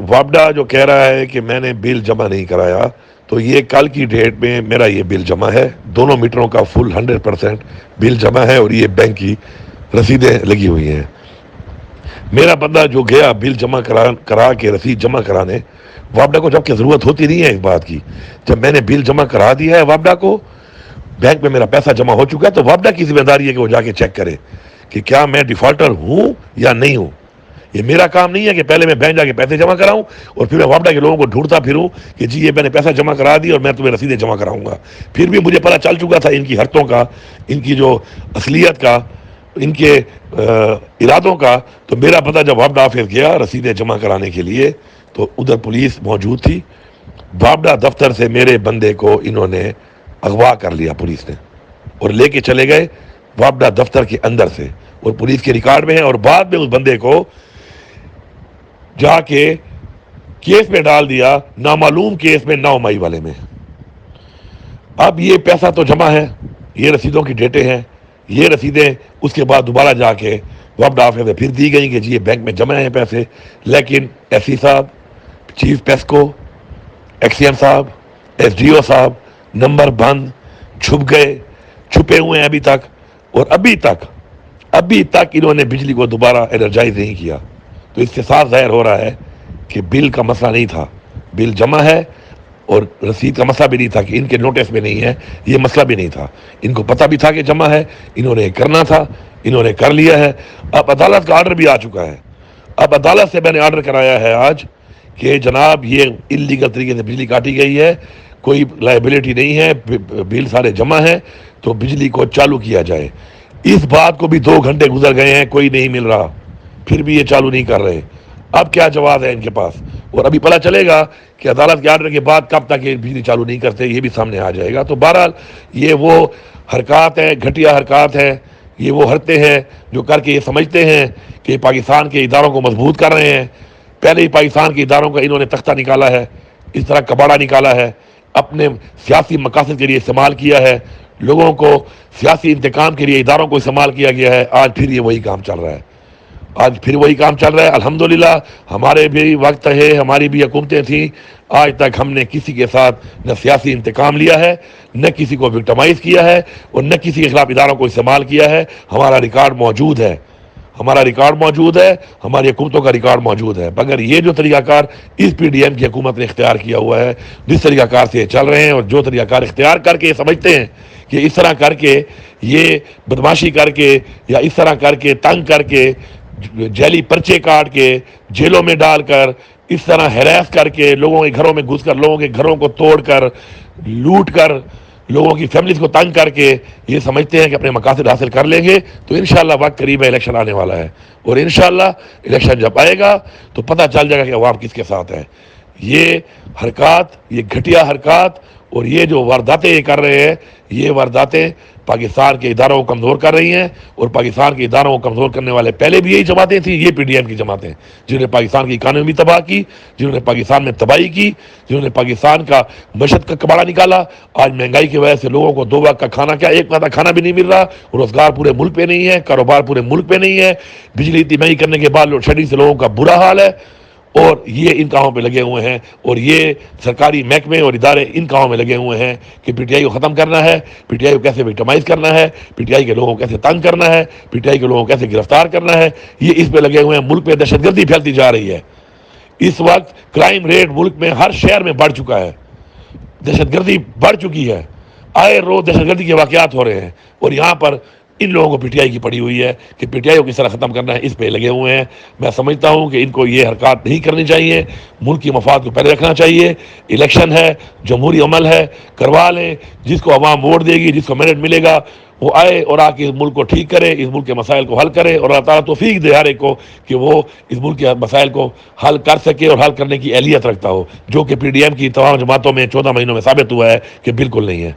وابڈا جو کہہ رہا ہے کہ میں نے بل جمع نہیں کرایا، تو یہ کل کی ڈیٹ میں میرا یہ بل جمع ہے، دونوں میٹروں کا فل 100% بل جمع ہے، اور یہ بینک کی رسیدیں لگی ہوئی ہیں۔ میرا بندہ جو گیا بل جمع کرا کے رسید جمع کرانے، وابڈا کو جبکہ ضرورت ہوتی نہیں ہے اس بات کی، جب میں نے بل جمع کرا دیا ہے وابڈا کو، بینک میں میرا پیسہ جمع ہو چکا ہے، تو وابڈا کی ذمہ داری ہے کہ وہ جا کے چیک کرے کہ کیا میں ڈیفالٹر ہوں یا نہیں ہوں۔ یہ میرا کام نہیں ہے کہ پہلے میں بینک جا کے پیسے جمع کراؤں اور پھر میں وابڈا کے لوگوں کو ڈھونڈتا پھروں کہ جی یہ میں نے پیسہ جمع کرا دی اور میں تمہیں رسیدیں جمع کراؤں گا۔ پھر بھی مجھے پتہ چل چکا تھا ان کی حرکتوں کا، ان کی جو اصلیت کا، ان کے ارادوں کا۔ تو میرا پتہ جب وابڈا آفس گیا رسیدیں جمع کرانے کے لیے تو ادھر پولیس موجود تھی۔ وابڈا دفتر سے میرے بندے کو انہوں نے اغوا کر لیا پولیس نے، اور لے کے چلے گئے وابڈا دفتر کے اندر سے، اور پولیس کے ریکارڈ میں ہے، اور بعد میں اس بندے کو جا کے کیس میں ڈال دیا، نامعلوم کیس میں 9 مئی والے میں۔ اب یہ پیسہ تو جمع ہے، یہ رسیدوں کی ڈیٹیں ہیں، یہ رسیدیں اس کے بعد دوبارہ جا کے وابڈا آفس میں پھر دی گئی کہ جی یہ بینک میں جمع ہیں پیسے، لیکن ایس سی صاحب، چیف پیسکو، ایکس ایم صاحب، ایس ڈی او صاحب نمبر بند، چھپ گئے، چھپے ہوئے ہیں ابھی تک، اور ابھی تک انہوں نے بجلی کو دوبارہ انرجائز نہیں کیا۔ تو اس سے صاف ظاہر ہو رہا ہے کہ بل کا مسئلہ نہیں تھا، بل جمع ہے، اور رسید کا مسئلہ بھی نہیں تھا کہ ان کے نوٹس میں نہیں ہے، یہ مسئلہ بھی نہیں تھا، ان کو پتہ بھی تھا کہ جمع ہے، انہوں نے کرنا تھا، انہوں نے کر لیا ہے۔ اب عدالت کا آرڈر بھی آ چکا ہے، اب عدالت سے میں نے آرڈر کرایا ہے آج کہ جناب یہ انلیگل طریقے سے بجلی کاٹی گئی ہے، کوئی لائبلٹی نہیں ہے، بل سارے جمع ہیں، تو بجلی کو چالو کیا جائے۔ اس بات کو بھی 2 گھنٹے گزر گئے ہیں، کوئی نہیں مل رہا، پھر بھی یہ چالو نہیں کر رہے۔ اب کیا جواز ہے ان کے پاس، اور ابھی پتہ چلے گا کہ عدالت کے آرڈر کے بعد کب تک یہ بجلی چالو نہیں کرتے، یہ بھی سامنے آ جائے گا۔ تو بہرحال یہ وہ حرکات ہیں، گھٹیا حرکات ہیں، یہ وہ حرکتیں ہیں جو کر کے یہ سمجھتے ہیں کہ پاکستان کے اداروں کو مضبوط کر رہے ہیں۔ پہلے ہی پاکستان کے اداروں کا انہوں نے تختہ نکالا ہے، اس طرح کباڑا نکالا ہے، اپنے سیاسی مقاصد کے لیے استعمال کیا ہے، لوگوں کو سیاسی انتقام کے لیے اداروں کو استعمال کیا گیا ہے۔ آج پھر یہ وہی کام چل رہا ہے، آج پھر وہی کام چل رہا ہے۔ الحمدللہ ہمارے بھی وقت ہے، ہماری بھی حکومتیں تھیں، آج تک ہم نے کسی کے ساتھ نہ سیاسی انتقام لیا ہے، نہ کسی کو وکٹمائز کیا ہے، اور نہ کسی کے خلاف اداروں کو استعمال کیا ہے۔ ہمارا ریکارڈ موجود ہے، ہمارا ریکارڈ موجود ہے، ہماری حکومتوں کا ریکارڈ موجود ہے۔ مگر یہ جو طریقہ کار اس پی ڈی ایم کی حکومت نے اختیار کیا ہوا ہے، جس طریقہ کار سے یہ چل رہے ہیں، اور جو طریقہ کار اختیار کر کے یہ سمجھتے ہیں کہ اس طرح کر کے یہ بدماشی کر کے یا اس طرح کر کے تنگ کر کے جیلی پرچے کاٹ کے جیلوں میں ڈال کر اس طرح ہیراس کر کے لوگوں کے گھروں میں گھس کر لوگوں کے گھروں کو توڑ کر لوٹ کر لوگوں کی فیملیز کو تنگ کر کے یہ سمجھتے ہیں کہ اپنے مقاصد حاصل کر لیں گے، تو انشاءاللہ وقت قریب ہے، الیکشن آنے والا ہے، اور انشاءاللہ الیکشن جب آئے گا تو پتہ چل جائے گا کہ عوام کس کے ساتھ ہے۔ یہ حرکات، یہ گھٹیا حرکات اور یہ جو وارداتیں یہ کر رہے ہیں، یہ وارداتیں پاکستان کے اداروں کو کمزور کر رہی ہیں، اور پاکستان کے اداروں کو کمزور کرنے والے پہلے بھی یہی جماعتیں تھیں، یہ پی ڈی ایم کی جماعتیں، جنہوں نے پاکستان کی اکانومی تباہ کی، جنہوں نے پاکستان میں تباہی کی، جنہوں نے پاکستان کا معیشت کا کباڑہ نکالا۔ آج مہنگائی کی وجہ سے لوگوں کو 2 وقت کا کھانا، کیا ایک وقت کا کھانا بھی نہیں مل رہا، روزگار پورے ملک پہ نہیں ہے، کاروبار پورے ملک پہ نہیں ہے، بجلی اتنی مہنگی کرنے کے بعد لوڈ شیڈنگ سے لوگوں کا برا حال ہے، اور یہ ان کاموں پہ لگے ہوئے ہیں، اور یہ سرکاری محکمے اور ادارے ان کاموں میں لگے ہوئے ہیں کہ پی ٹی آئی کو ختم کرنا ہے، پی ٹی آئی کو کیسے وکٹمائز کرنا ہے، پی ٹی آئی کے لوگوں کو کیسے تنگ کرنا ہے، پی ٹی آئی کے لوگوں کو کیسے گرفتار کرنا ہے، یہ اس پہ لگے ہوئے ہیں۔ ملک پہ دہشت گردی پھیلتی جا رہی ہے، اس وقت کرائم ریٹ ملک میں ہر شہر میں بڑھ چکا ہے، دہشت گردی بڑھ چکی ہے، آئے روز دہشت گردی کے واقعات ہو رہے ہیں، اور یہاں پر ان لوگوں کو پی ٹی آئی کی پڑی ہوئی ہے کہ پی ٹی آئی کو کس طرح ختم کرنا ہے، اس پہ لگے ہوئے ہیں۔ میں سمجھتا ہوں کہ ان کو یہ حرکات نہیں کرنی چاہیے، ملک کی مفاد کو پہلے رکھنا چاہیے۔ الیکشن ہے، جمہوری عمل ہے، کروا لیں، جس کو عوام ووٹ دے گی، جس کو مینڈیٹ ملے گا، وہ آئے اور آ کے اس ملک کو ٹھیک کرے، اس ملک کے مسائل کو حل کرے، اور اللہ تعالیٰ توفیق دے ہر ایک کو کہ وہ اس ملک کے مسائل کو حل کر سکے اور حل کرنے کی اہلیت رکھتا ہو، جو کہ پی ڈی ایم کی تمام جماعتوں میں 14 مہینوں میں ثابت ہوا ہے کہ بالکل نہیں ہے۔